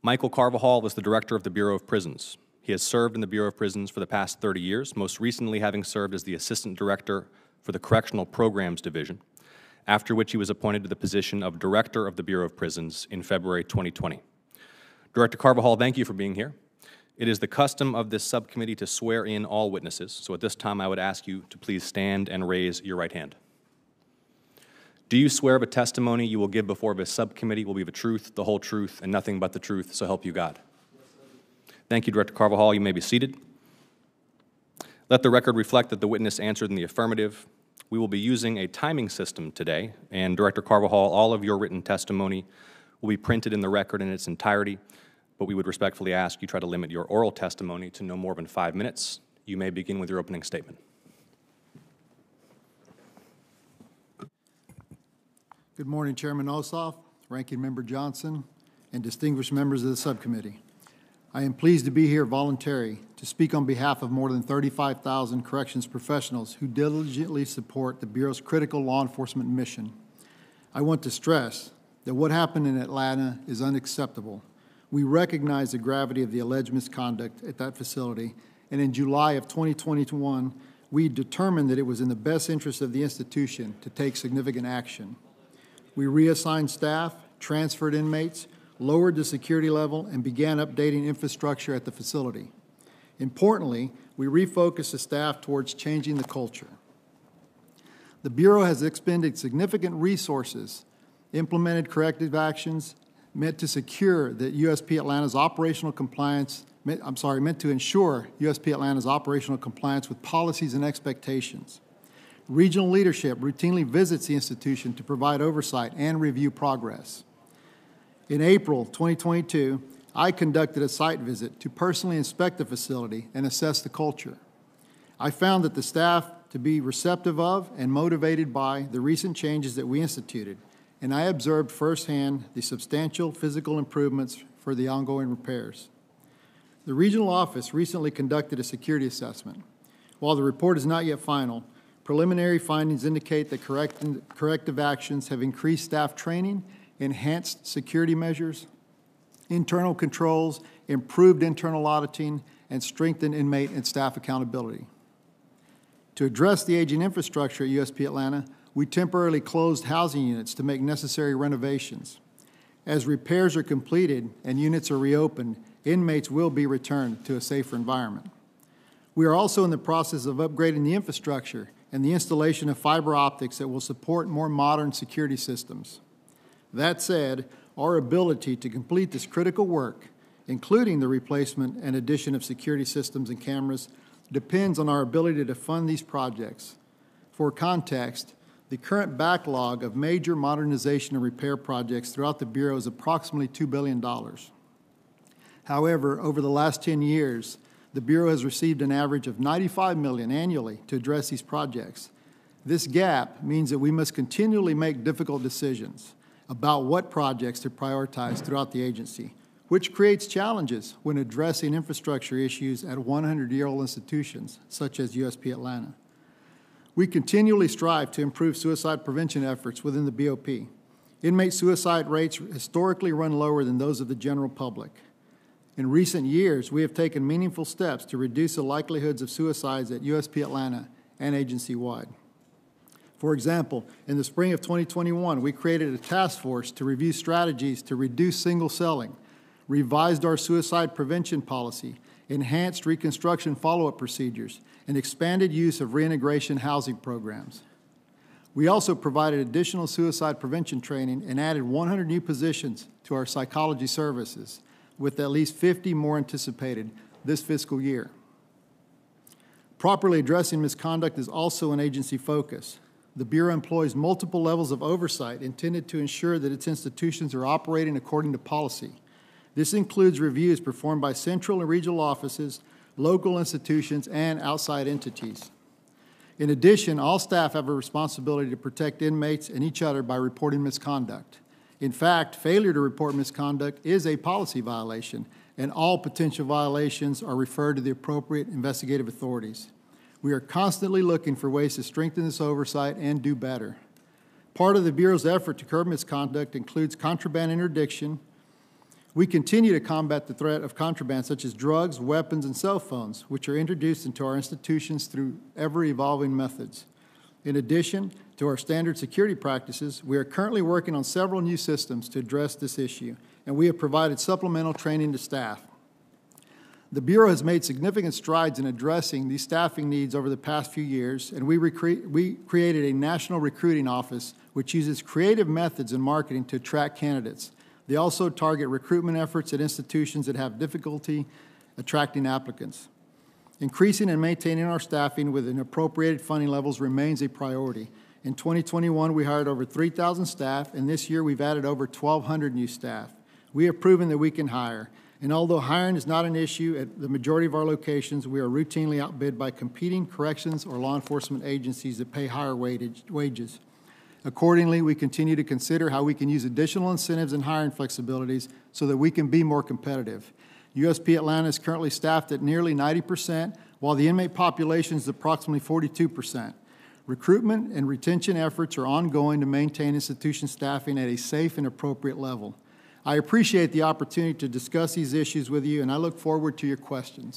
Michael Carvajal was the director of the Bureau of Prisons. He has served in the Bureau of Prisons for the past 30 years, most recently having served as the assistant director for the Correctional Programs Division, after which he was appointed to the position of director of the Bureau of Prisons in February 2020. Director Carvajal, thank you for being here. It is the custom of this subcommittee to swear in all witnesses, so at this time I would ask you to please stand and raise your right hand. Do you swear the testimony you will give before this subcommittee will be the truth, the whole truth, and nothing but the truth, so help you God? Thank you, Director Carvajal. You may be seated. Let the record reflect that the witness answered in the affirmative. We will be using a timing system today, and Director Carvajal, all of your written testimony will be printed in the record in its entirety, but we would respectfully ask you try to limit your oral testimony to no more than 5 minutes. You may begin with your opening statement. Good morning, Chairman Ossoff, Ranking Member Johnson, and distinguished members of the subcommittee. I am pleased to be here voluntarily to speak on behalf of more than 35,000 corrections professionals who diligently support the Bureau's critical law enforcement mission. I want to stress that what happened in Atlanta is unacceptable. We recognize the gravity of the alleged misconduct at that facility, and in July of 2021, we determined that it was in the best interest of the institution to take significant action. We reassigned staff, transferred inmates, lowered the security level, and began updating infrastructure at the facility. Importantly, we refocused the staff towards changing the culture. The Bureau has expended significant resources, implemented corrective actions meant to secure that USP Atlanta's operational compliance, meant to ensure USP Atlanta's operational compliance with policies and expectations. Regional leadership routinely visits the institution to provide oversight and review progress. In April 2022, I conducted a site visit to personally inspect the facility and assess the culture. I found that the staff to be receptive of and motivated by the recent changes that we instituted, and I observed firsthand the substantial physical improvements for the ongoing repairs. The regional office recently conducted a security assessment. While the report is not yet final, preliminary findings indicate that corrective actions have increased staff training, enhanced security measures, internal controls, improved internal auditing, and strengthened inmate and staff accountability. To address the aging infrastructure at USP Atlanta, we temporarily closed housing units to make necessary renovations. As repairs are completed and units are reopened, inmates will be returned to a safer environment. We are also in the process of upgrading the infrastructure and the installation of fiber optics that will support more modern security systems. That said, our ability to complete this critical work, including the replacement and addition of security systems and cameras, depends on our ability to fund these projects. For context, the current backlog of major modernization and repair projects throughout the Bureau is approximately $2 billion. However, over the last 10 years, the Bureau has received an average of $95 million annually to address these projects. This gap means that we must continually make difficult decisions about what projects to prioritize throughout the agency, which creates challenges when addressing infrastructure issues at 100-year-old institutions such as USP Atlanta. We continually strive to improve suicide prevention efforts within the BOP. Inmate suicide rates historically run lower than those of the general public. In recent years, we have taken meaningful steps to reduce the likelihoods of suicides at USP Atlanta and agency-wide. For example, in the spring of 2021, we created a task force to review strategies to reduce single celling, revised our suicide prevention policy, enhanced reconstruction follow-up procedures, and expanded use of reintegration housing programs. We also provided additional suicide prevention training and added 100 new positions to our psychology services, with at least 50 more anticipated this fiscal year. Properly addressing misconduct is also an agency focus. The Bureau employs multiple levels of oversight intended to ensure that its institutions are operating according to policy. This includes reviews performed by central and regional offices, local institutions, and outside entities. In addition, all staff have a responsibility to protect inmates and each other by reporting misconduct. In fact, failure to report misconduct is a policy violation, and all potential violations are referred to the appropriate investigative authorities. We are constantly looking for ways to strengthen this oversight and do better. Part of the Bureau's effort to curb misconduct includes contraband interdiction, We continue to combat the threat of contraband such as drugs, weapons, and cell phones, which are introduced into our institutions through ever-evolving methods. In addition to our standard security practices, we are currently working on several new systems to address this issue, and we have provided supplemental training to staff. The Bureau has made significant strides in addressing these staffing needs over the past few years, and we created a national recruiting office which uses creative methods in marketing to attract candidates. They also target recruitment efforts at institutions that have difficulty attracting applicants. Increasing and maintaining our staffing within appropriated funding levels remains a priority. In 2021, we hired over 3,000 staff, and this year we've added over 1,200 new staff. We have proven that we can hire. And although hiring is not an issue at the majority of our locations, we are routinely outbid by competing corrections or law enforcement agencies that pay higher wages. Accordingly, we continue to consider how we can use additional incentives and hiring flexibilities so that we can be more competitive. USP Atlanta is currently staffed at nearly 90%, while the inmate population is approximately 42%. Recruitment and retention efforts are ongoing to maintain institution staffing at a safe and appropriate level. I appreciate the opportunity to discuss these issues with you, and I look forward to your questions.